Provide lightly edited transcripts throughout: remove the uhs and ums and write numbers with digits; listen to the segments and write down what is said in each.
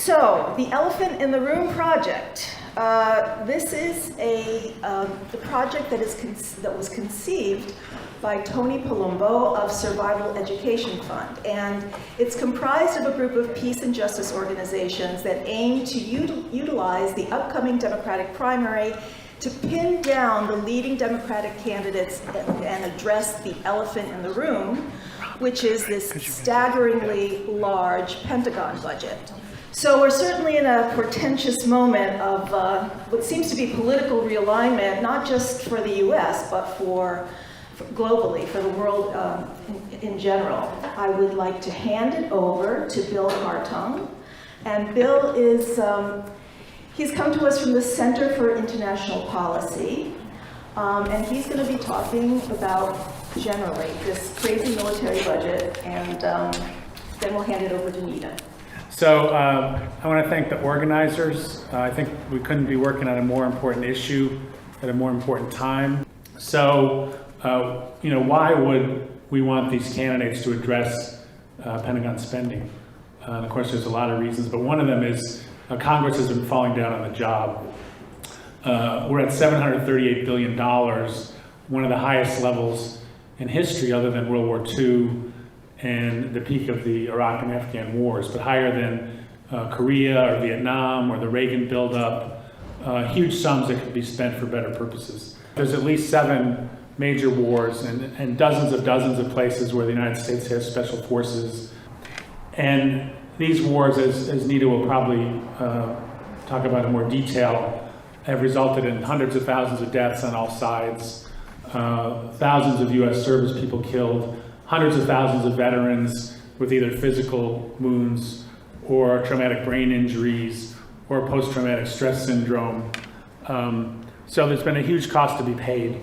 So, the Elephant in the Room project. This is the project that was conceived by Tony Palumbo of Survival Education Fund. And it's comprised of a group of peace and justice organizations that aim to utilize the upcoming Democratic primary to pin down the leading Democratic candidates and address the elephant in the room, which is this staggeringly large Pentagon budget. So we're certainly in a portentous moment of what seems to be political realignment, not just for the US, but for globally, for the world in general. I would like to hand it over to Bill Hartung. And Bill is, he's come to us from the Center for International Policy. And he's going to be talking about, generally, this crazy military budget. And then we'll hand it over to Neta. So I want to thank the organizers. I think we couldn't be working on a more important issue at a more important time. So, why would we want these candidates to address Pentagon spending? And of course, there's a lot of reasons, but one of them is Congress has been falling down on the job. We're at $738 billion, one of the highest levels in history other than World War II and the peak of the Iraq and Afghan wars, but higher than Korea or Vietnam or the Reagan buildup, huge sums that could be spent for better purposes. There's at least 7 major wars and dozens of places where the United States has special forces. And these wars, as Neta will probably talk about in more detail, have resulted in hundreds of thousands of deaths on all sides, thousands of US service people killed, hundreds of thousands of veterans with either physical wounds or traumatic brain injuries or post-traumatic stress syndrome. So there's been a huge cost to be paid,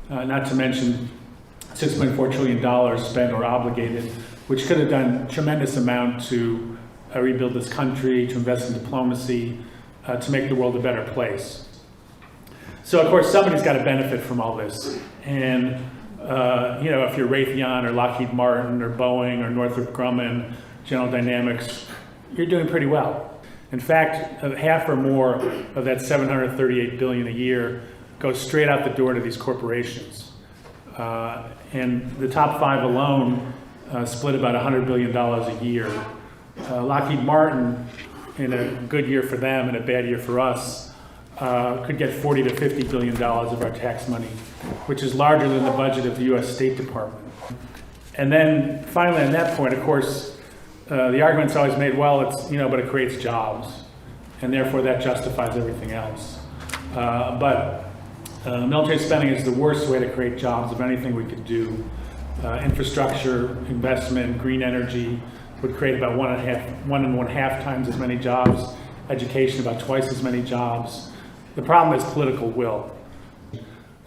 not to mention $6.4 trillion spent or obligated, which could have done a tremendous amount to rebuild this country, to invest in diplomacy, to make the world a better place. So of course somebody's got to benefit from all this. And if you're Raytheon or Lockheed Martin or Boeing or Northrop Grumman, General Dynamics, you're doing pretty well. In fact, half or more of that $738 billion a year goes straight out the door to these corporations. And the top 5 alone split about $100 billion a year. Lockheed Martin, in a good year for them and a bad year for us, could get $40 to $50 billion of our tax money, which is larger than the budget of the US State Department. And then finally on that point, of course, the argument's always made, well, but it creates jobs, and therefore that justifies everything else. But military spending is the worst way to create jobs of anything we could do. Infrastructure, investment, green energy would create about 1.5 times as many jobs. Education, about twice as many jobs. The problem is political will.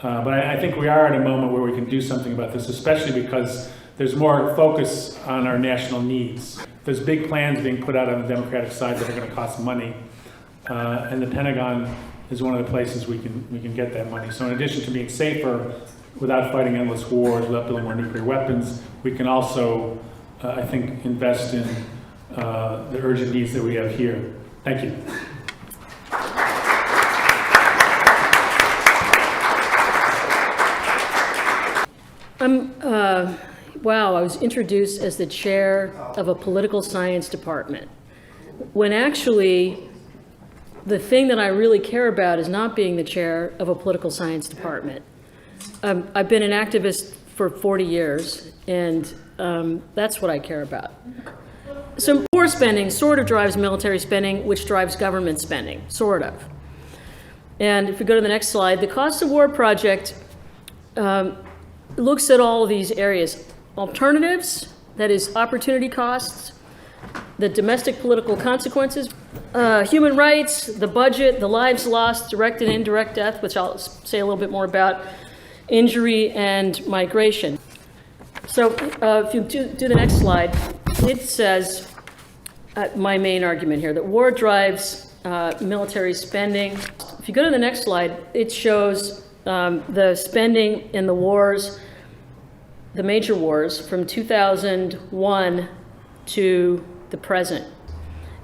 But I think we are at a moment where we can do something about this, especially because there's more focus on our national needs. There's big plans being put out on the Democratic side that are going to cost money, and the Pentagon is one of the places we can get that money. So in addition to being safer, without fighting endless wars, without building more nuclear weapons, we can also, I think, invest in the urgent needs that we have here. Thank you. Wow, I was introduced as the chair of a political science department, when actually the thing that I really care about is not being the chair of a political science department. I've been an activist for 40 years, and that's what I care about. So war spending sort of drives military spending, which drives government spending, sort of. And if we go to the next slide, the Cost of War project looks at all of these areas. Alternatives, that is opportunity costs, the domestic political consequences, human rights, the budget, the lives lost, direct and indirect death, which I'll say a little bit more about, injury, and migration. So if you do the next slide, it says, my main argument here, that war drives military spending. If you go to the next slide, it shows the spending in the wars, the major wars from 2001 to the present.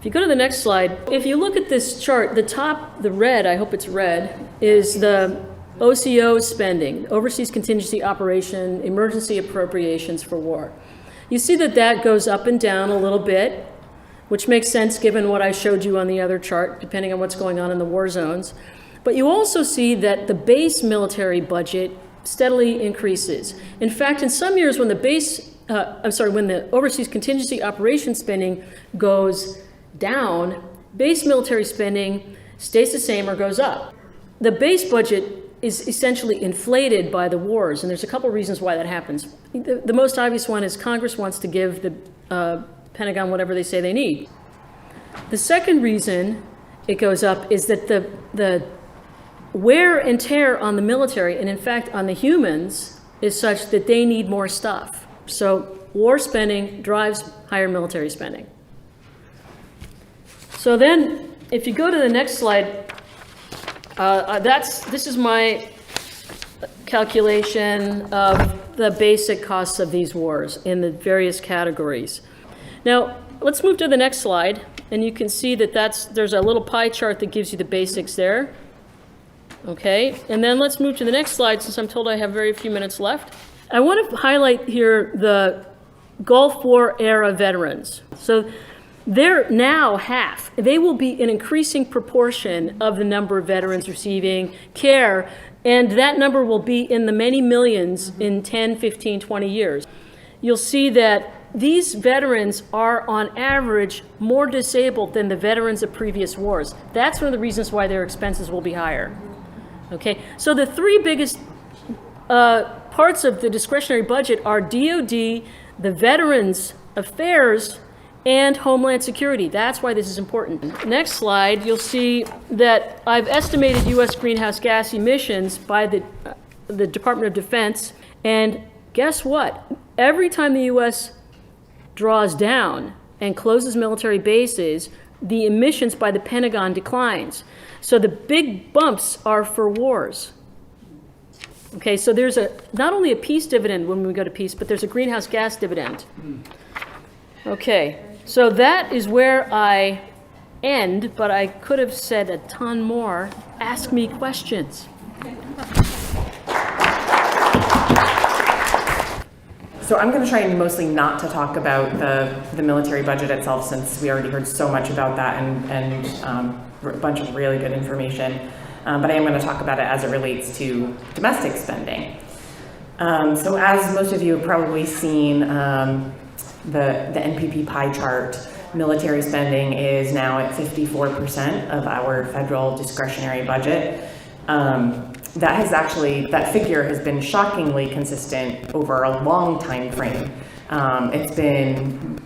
If you go to the next slide, if you look at this chart, the top, the red, I hope it's red, is the OCO spending, Overseas Contingency Operation, emergency appropriations for war. You see that that goes up and down a little bit, which makes sense given what I showed you on the other chart, depending on what's going on in the war zones. But you also see that the base military budget steadily increases. In fact, in some years when the when the overseas contingency operation spending goes down, base military spending stays the same or goes up. The base budget is essentially inflated by the wars, and there's a couple reasons why that happens. The most obvious one is Congress wants to give the Pentagon whatever they say they need. The second reason it goes up is that the wear and tear on the military, and in fact on the humans, is such that they need more stuff. So war spending drives higher military spending. So then, if you go to the next slide, this is my calculation of the basic costs of these wars in the various categories. Now, let's move to the next slide, and you can see that there's a little pie chart that gives you the basics there. Okay, and then let's move to the next slide, since I'm told I have very few minutes left. I want to highlight here the Gulf War era veterans. So they're now half. They will be an increasing proportion of the number of veterans receiving care, and that number will be in the many millions in 10, 15, 20 years. You'll see that these veterans are on average more disabled than the veterans of previous wars. That's one of the reasons why their expenses will be higher. Okay, so the three biggest parts of the discretionary budget are DOD, the Veterans Affairs, and Homeland Security. That's why this is important. Next slide, you'll see that I've estimated U.S. greenhouse gas emissions by the Department of Defense, and guess what? Every time the U.S. draws down and closes military bases, the emissions by the Pentagon declines. So the big bumps are for wars. Okay, so there's not only a peace dividend when we go to peace, but there's a greenhouse gas dividend. Okay, so that is where I end, but I could have said a ton more. Ask me questions. So I'm going to try mostly not to talk about the military budget itself, since we already heard so much about that and a bunch of really good information. But I am going to talk about it as it relates to domestic spending. So as most of you have probably seen, the NPP pie chart, military spending is now at 54% of our federal discretionary budget. That figure has been shockingly consistent over a long time frame. It's been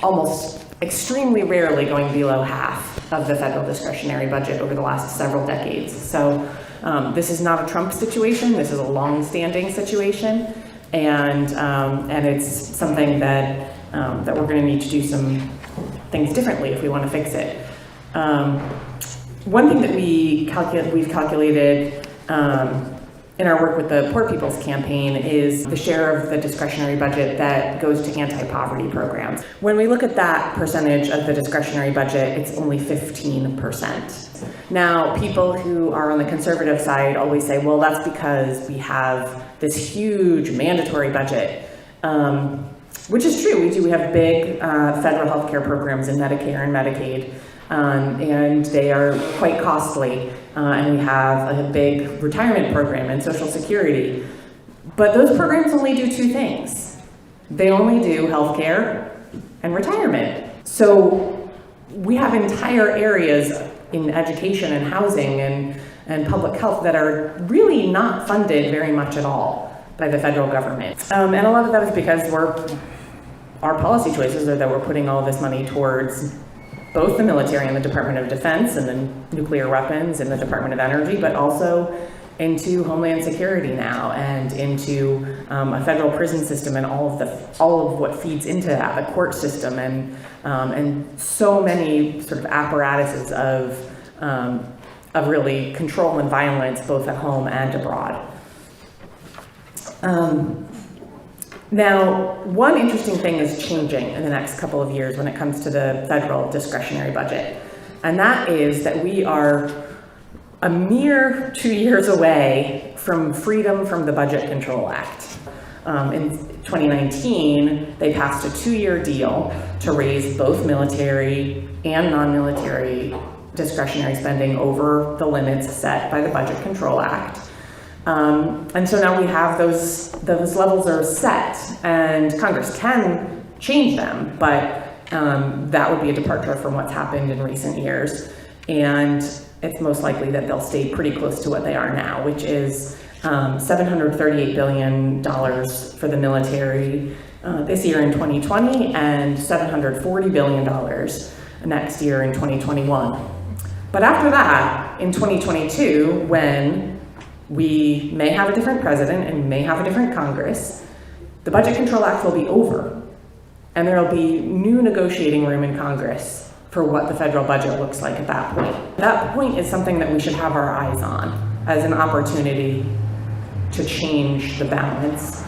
almost extremely rarely going below half of the federal discretionary budget over the last several decades. So this is not a Trump situation. This is a long-standing situation, and it's something that we're going to need to do some things differently if we want to fix it. One thing that we've calculated in our work with the Poor People's Campaign is the share of the discretionary budget that goes to anti-poverty programs. When we look at that percentage of the discretionary budget, it's only 15%. Now, people who are on the conservative side always say, well, that's because we have this huge mandatory budget, which is true. We have big federal health care programs in Medicare and Medicaid, and they are quite costly. And we have a big retirement program and Social Security. But those programs only do two things. They only do healthcare and retirement. So we have entire areas in education and housing and public health that are really not funded very much at all by the federal government. And a lot of that is because our policy choices are that we're putting all this money towards both the military and the Department of Defense and the nuclear weapons and the Department of Energy, but also into Homeland Security now and into a federal prison system and all of what feeds into that, the court system and so many sort of apparatuses of really control and violence both at home and abroad. Now, one interesting thing is changing in the next couple of years when it comes to the federal discretionary budget, and that is that we are a mere 2 years away from freedom from the Budget Control Act. In 2019, they passed a 2-year deal to raise both military and non-military discretionary spending over the limits set by the Budget Control Act. And so now we have those levels are set, and Congress can change them, but that would be a departure from what's happened in recent years. And it's most likely that they'll stay pretty close to what they are now, which is $738 billion for the military this year in 2020 and $740 billion next year in 2021. But after that, in 2022, when we may have a different president and may have a different Congress, the Budget Control Act will be over, and there will be new negotiating room in Congress for what the federal budget looks like at that point. That point is something that we should have our eyes on as an opportunity to change the balance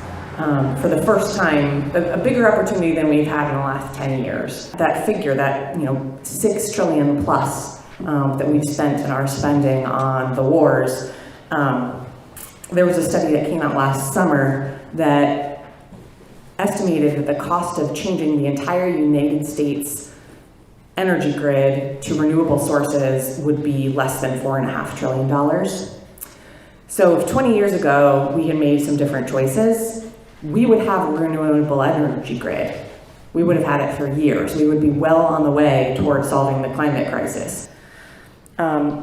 for the first time, a bigger opportunity than we've had in the last 10 years. That figure, that $6 trillion plus that we've spent in our spending on the wars. There was a study that came out last summer that estimated that the cost of changing the entire United States energy grid to renewable sources would be less than $4.5 trillion. So if 20 years ago we had made some different choices, we would have a renewable energy grid. We would have had it for years. We would be well on the way towards solving the climate crisis.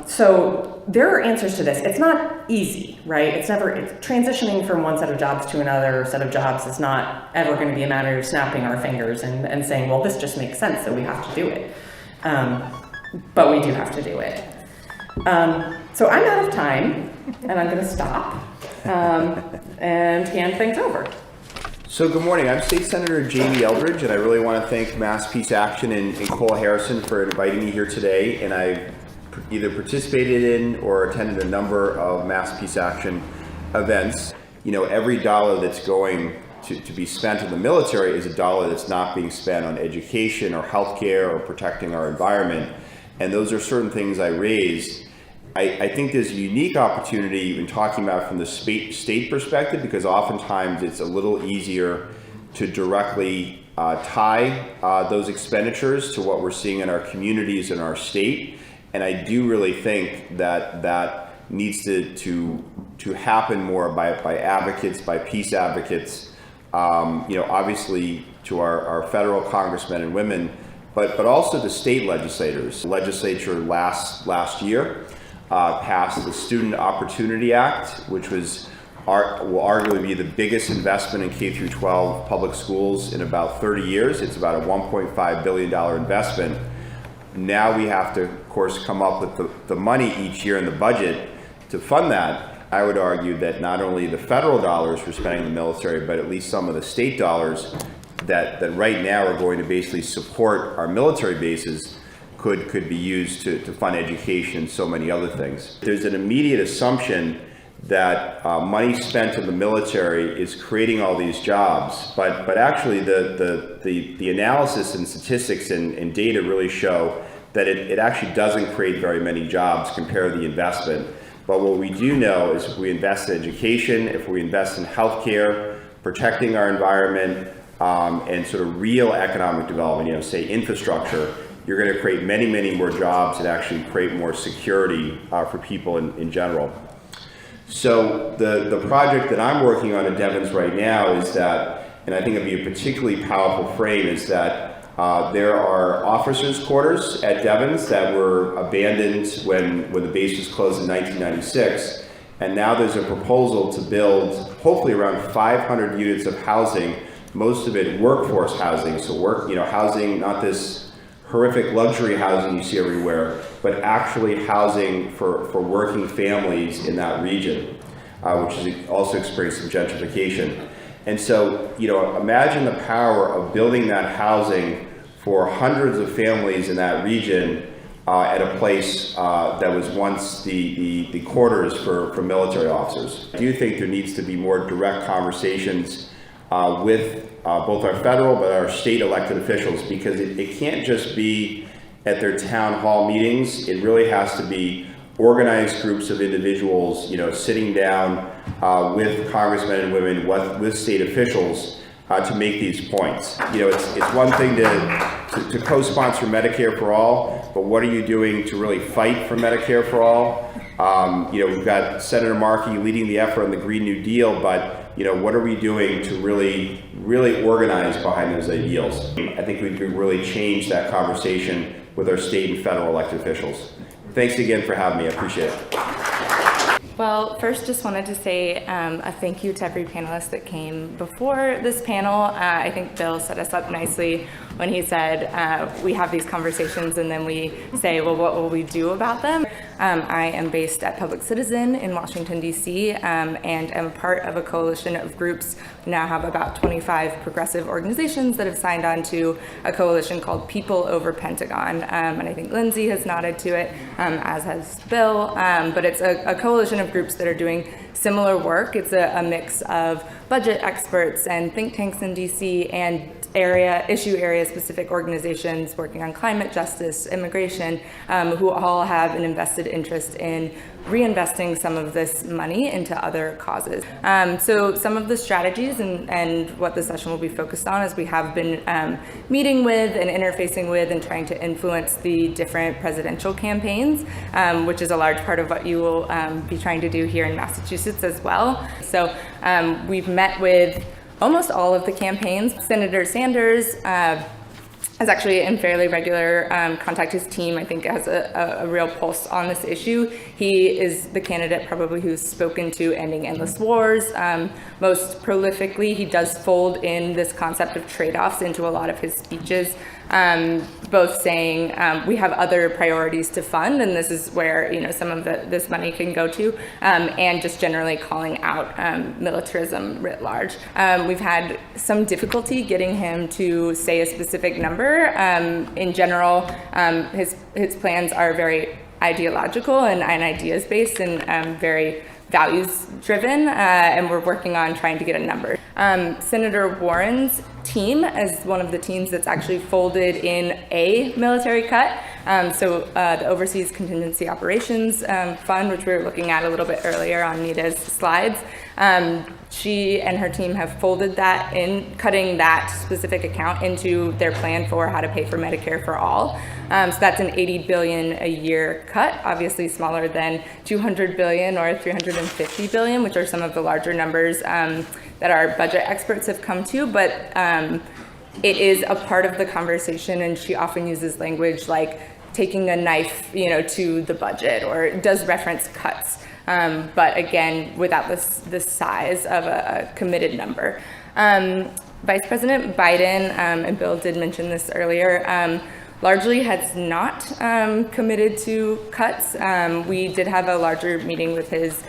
So there are answers to this. It's not easy, right? It's transitioning from one set of jobs to another set of jobs is not ever going to be a matter of snapping our fingers and saying, well, this just makes sense, so we have to do it. But we do have to do it. So I'm out of time, and I'm going to stop and hand things over. So good morning. I'm State Senator Jamie Eldridge, and I really want to thank Mass Peace Action and Cole Harrison for inviting me here today. And I've either participated in or attended a number of Mass Peace Action events. Every dollar that's going to be spent in the military is a dollar that's not being spent on education or healthcare or protecting our environment. And those are certain things I raised. I think there's a unique opportunity in talking about from the state perspective, because oftentimes it's a little easier to directly tie those expenditures to what we're seeing in our communities and our state. And I do really think that needs to happen more by advocates, by peace advocates, obviously to our federal congressmen and women, but also the state legislators. The legislature last year passed the Student Opportunity Act, which will arguably be the biggest investment in K through 12 public schools in about 30 years. It's about a $1.5 billion investment. Now we have to, of course, come up with the money each year in the budget to fund that. I would argue that not only the federal dollars for spending the military, but at least some of the state dollars that right now are going to basically support our military bases could be used to fund education and so many other things. There's an immediate assumption that money spent in the military is creating all these jobs, but actually the analysis and statistics and data really show that it actually doesn't create very many jobs compared to the investment. But what we do know is if we invest in education, if we invest in healthcare, protecting our environment, and sort of real economic development, say infrastructure, you're going to create many, many more jobs and actually create more security for people in general. So the project that I'm working on in Devens right now is that, and I think it'd be a particularly powerful frame, is that there are officers' quarters at Devens that were abandoned when the base was closed in 1996. And now there's a proposal to build hopefully around 500 units of housing, most of it workforce housing. So housing, not this horrific luxury housing you see everywhere, but actually housing for working families in that region, which is also experiencing gentrification. And so, imagine the power of building that housing for hundreds of families in that region at a place that was once the quarters for military officers. I do think there needs to be more direct conversations with both our federal but our state elected officials, because it can't just be at their town hall meetings. It really has to be organized groups of individuals, sitting down with congressmen and women, with state officials to make these points. It's one thing to co-sponsor Medicare for all, but what are you doing to really fight for Medicare for all? We've got Senator Markey leading the effort on the Green New Deal, but what are we doing to really organize behind those ideals? I think we could really change that conversation with our state and federal elected officials. Thanks again for having me. I appreciate it. Well, first, just wanted to say a thank you to every panelist that came before this panel. I think Bill set us up nicely when he said we have these conversations and then we say, well, what will we do about them? I am based at Public Citizen in Washington, D.C., and am part of a coalition of groups. We now have about 25 progressive organizations that have signed on to a coalition called People Over Pentagon. And I think Lindsay has nodded to it, as has Bill. But it's a coalition of groups that are doing similar work. It's a mix of budget experts and think tanks in D.C. and issue area specific organizations working on climate justice, immigration, who all have an invested interest in reinvesting some of this money into other causes. So some of the strategies and what the session will be focused on is we have been meeting with and interfacing with and trying to influence the different presidential campaigns, which is a large part of what you will be trying to do here in Massachusetts as well. So we've met with almost all of the campaigns. Senator Sanders is actually in fairly regular contact. His team, I think, has a real pulse on this issue. He is the candidate probably who's spoken to ending endless wars most prolifically. He does fold in this concept of trade-offs into a lot of his speeches, both saying we have other priorities to fund, and this is where some of this money can go to, and just generally calling out militarism writ large. We've had some difficulty getting him to say a specific number. In general, his plans are very ideological and ideas based and very values driven, and we're working on trying to get a number. Senator Warren's team is one of the teams that's actually folded in a military cut. So the Overseas Contingency Operations Fund, which we were looking at a little bit earlier on Neta's slides, she and her team have folded that in, cutting that specific account into their plan for how to pay for Medicare for all. So that's an $80 billion a year cut, obviously smaller than $200 billion or $350 billion, which are some of the larger numbers that our budget experts have come to, but it is a part of the conversation, and she often uses language like taking a knife, to the budget, or does reference cuts, but again, without this size of a committed number. Vice President Biden, and Bill did mention this earlier, largely has not committed to cuts. We did have a larger meeting with his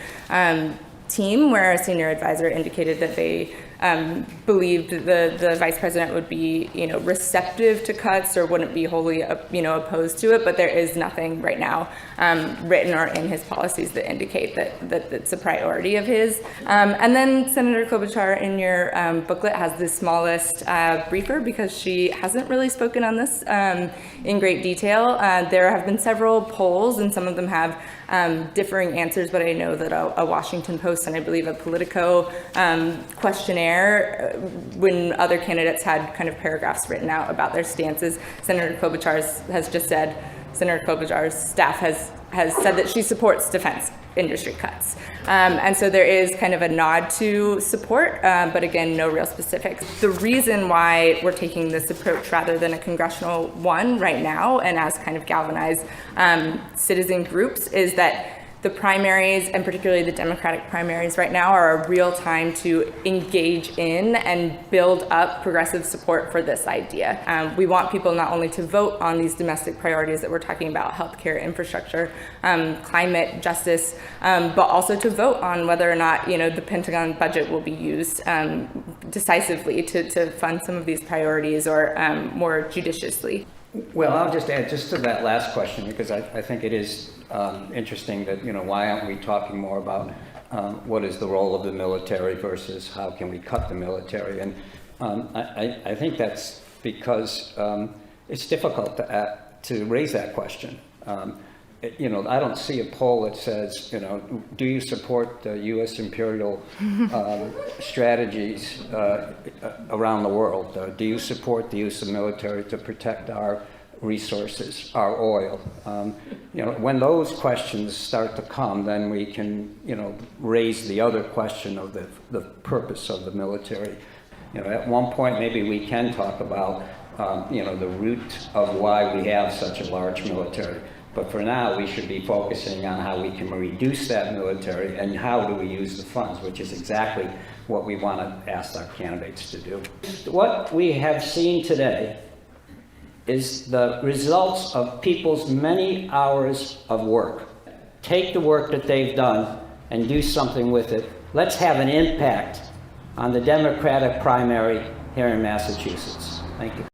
team where a senior advisor indicated that they believed the vice president would be, receptive to cuts or wouldn't be wholly, opposed to it. But there is nothing right now written or in his policies that indicate that it's a priority of his. And then Senator Klobuchar in your booklet has the smallest briefer because she hasn't really spoken on this in great detail. There have been several polls, and some of them have differing answers, but I know that a Washington Post and I believe a Politico questionnaire, when other candidates had kind of paragraphs written out about their stances, Senator Klobuchar has just said, Senator Klobuchar's staff has said that she supports defense industry cuts. And so there is kind of a nod to support, but again, no real specifics. The reason why we're taking this approach rather than a congressional one right now, and as kind of galvanized citizen groups, is that the primaries, and particularly the Democratic primaries right now, are a real time to engage in and build up progressive support for this idea. We want people not only to vote on these domestic priorities that we're talking about, healthcare, infrastructure, climate justice, but also to vote on whether or not the Pentagon budget will be used decisively to fund some of these priorities or more judiciously. Well, I'll just add just to that last question, because I think it is interesting that, why aren't we talking more about what is the role of the military versus how can we cut the military. And I think that's because it's difficult to raise that question. I don't see a poll that says, do you support the U.S. imperial strategies around the world? Do you support the use of military to protect our resources, our oil? When those questions start to come, then we can, raise the other question of the purpose of the military. At one point, maybe we can talk about, the root of why we have such a large military. But for now, we should be focusing on how we can reduce that military and how do we use the funds, which is exactly what we want to ask our candidates to do. What we have seen today is the results of people's many hours of work. Take the work that they've done and do something with it. Let's have an impact on the Democratic primary here in Massachusetts. Thank you.